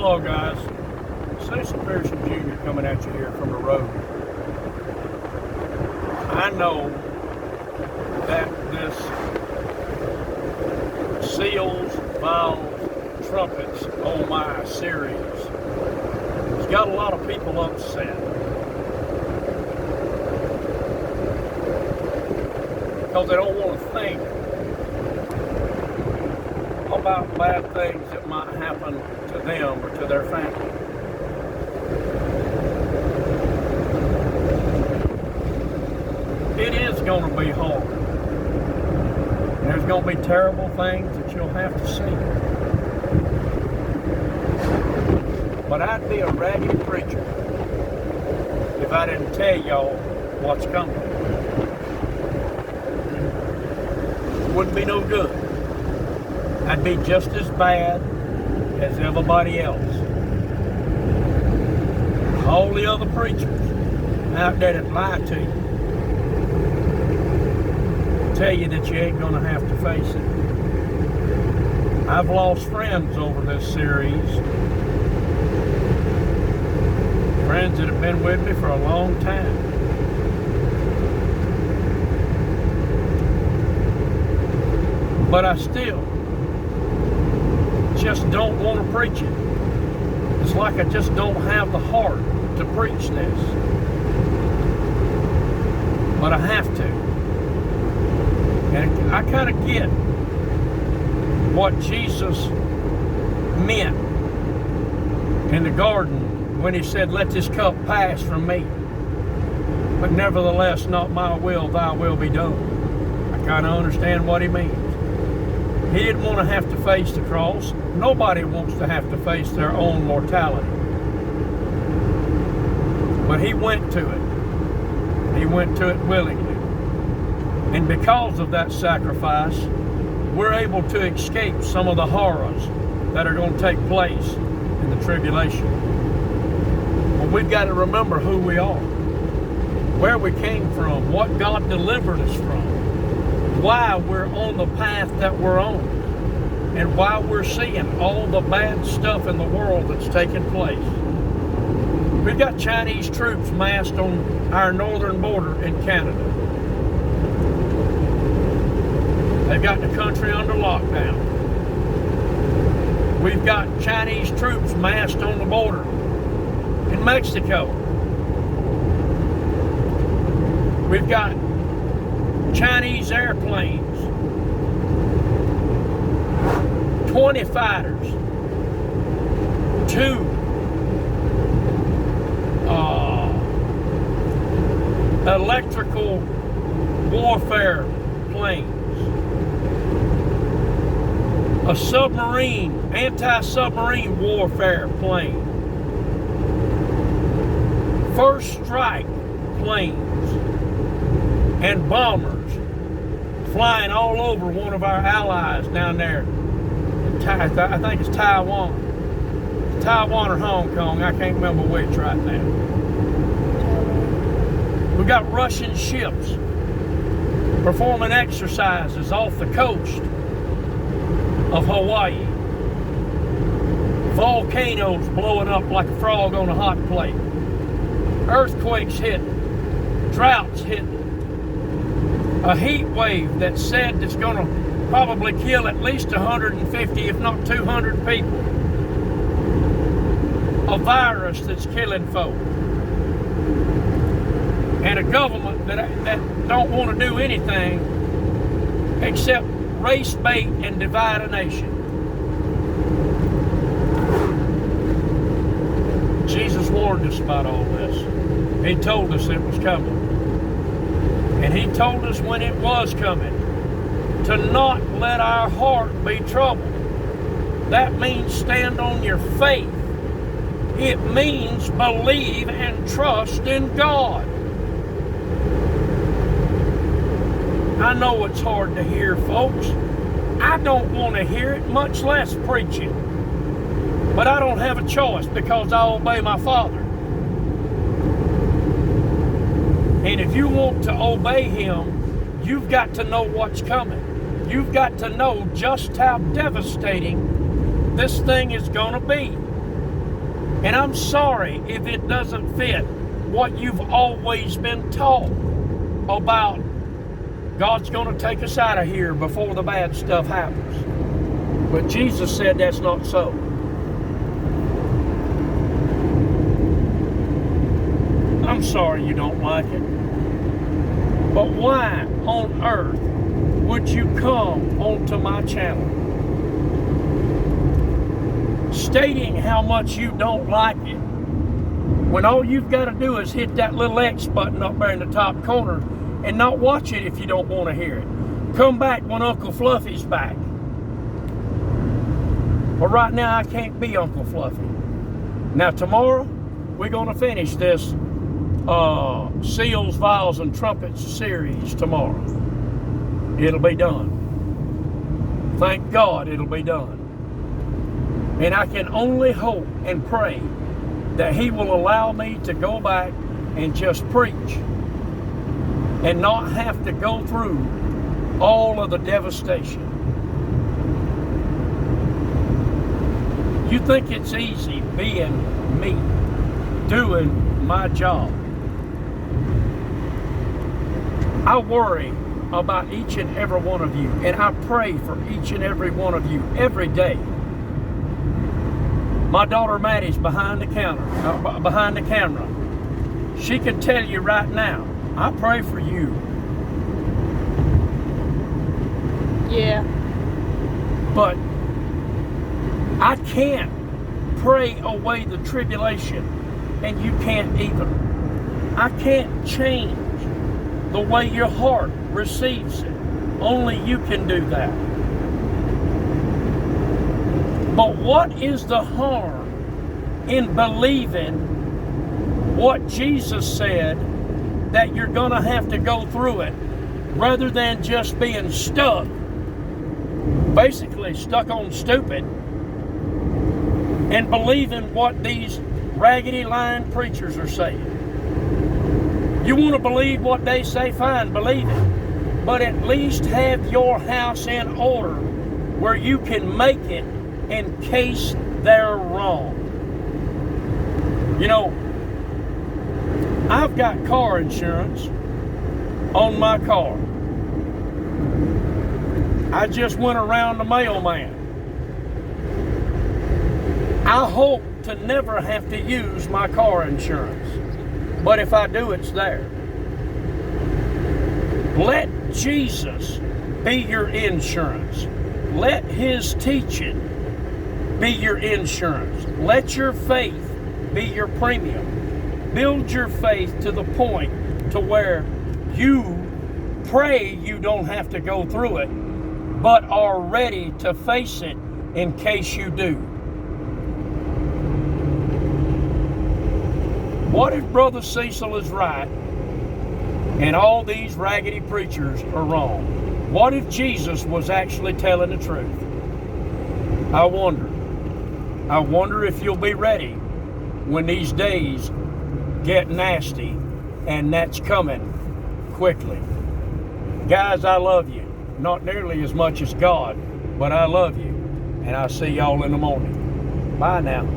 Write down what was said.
Hello guys, Cecil Pearson Jr. coming at you here from the road. I know that this seals, vials, trumpets, oh my series has got a lot of people upset. Because they don't want to think about bad things that might happen to them or to their family. It is going to be hard. There's going to be terrible things that you'll have to see. But I'd be a ragged preacher if I didn't tell y'all what's coming. It wouldn't be no good. I'd be just as bad as everybody else. All the other preachers out there that lie to you tell you that you ain't gonna have to face it. I've lost friends over this series. Friends that have been with me for a long time. But I still just don't want to preach it. It's like I just don't have the heart to preach this. But I have to. And I kind of get what Jesus meant in the garden when he said, "Let this cup pass from me. But nevertheless, not my will, thy will be done." I kind of understand what he means. He didn't want to have to face the cross. Nobody wants to have to face their own mortality. But he went to it. He went to it willingly. And because of that sacrifice, we're able to escape some of the horrors that are going to take place in the tribulation. But we've got to remember who we are, where we came from, what God delivered us from, why we're on the path that we're on, and why we're seeing all the bad stuff in the world that's taking place. We've got Chinese troops massed on our northern border in Canada. They've got the country under lockdown. We've got Chinese troops massed on the border in Mexico. We've got Chinese airplanes, 20 fighters, 2 electrical warfare planes, a submarine, anti-submarine warfare plane, first strike planes, and bombers flying all over one of our allies down there. I think it's Taiwan. Taiwan or Hong Kong, I can't remember which right now. We got Russian ships performing exercises off the coast of Hawaii. Volcanoes blowing up like a frog on a hot plate. Earthquakes hitting. Droughts hitting. A heat wave that said it's going to probably kill at least 150, if not 200 people. A virus that's killing folk. And a government that don't want to do anything except race bait and divide a nation. Jesus warned us about all this. He told us it was coming. And he told us when it was coming to not let our heart be troubled. That means stand on your faith. It means believe and trust in God. I know it's hard to hear, folks. I don't want to hear it, much less preach it. But I don't have a choice because I obey my Father. And if you want to obey Him, you've got to know what's coming. You've got to know just how devastating this thing is going to be. And I'm sorry if it doesn't fit what you've always been taught about God's going to take us out of here before the bad stuff happens. But Jesus said that's not so. I'm sorry you don't like it. But why on earth would you come onto my channel stating how much you don't like it, when all you've got to do is hit that little X button up there in the top corner and not watch it if you don't want to hear it? Come back when Uncle Fluffy's back. But right now I can't be Uncle Fluffy. Now tomorrow we're going to finish this Seals, Vials, and Trumpets series tomorrow. It'll be done. Thank God it'll be done. And I can only hope and pray that He will allow me to go back and just preach and not have to go through all of the devastation. You think it's easy being me, doing my job? I worry about each and every one of you, and I pray for each and every one of you every day. My daughter Maddie's behind the camera. She can tell you right now, I pray for you. Yeah. But I can't pray away the tribulation, and you can't either. I can't change the way your heart receives it. Only you can do that. But what is the harm in believing what Jesus said, that you're going to have to go through it, rather than just being stuck, basically stuck on stupid, and believing what these raggedy lying preachers are saying? You want to believe what they say, fine, believe it. But at least have your house in order where you can make it in case they're wrong. You know, I've got car insurance on my car. I just went around the mailman. I hope to never have to use my car insurance. But if I do, it's there. Let Jesus be your insurance. Let His teaching be your insurance. Let your faith be your premium. Build your faith to the point to where you pray you don't have to go through it, but are ready to face it in case you do. What if Brother Cecil is right and all these raggedy preachers are wrong? What if Jesus was actually telling the truth? I wonder if you'll be ready when these days get nasty, and that's coming quickly. Guys, I love you. Not nearly as much as God, but I love you. And I'll see y'all in the morning. Bye now.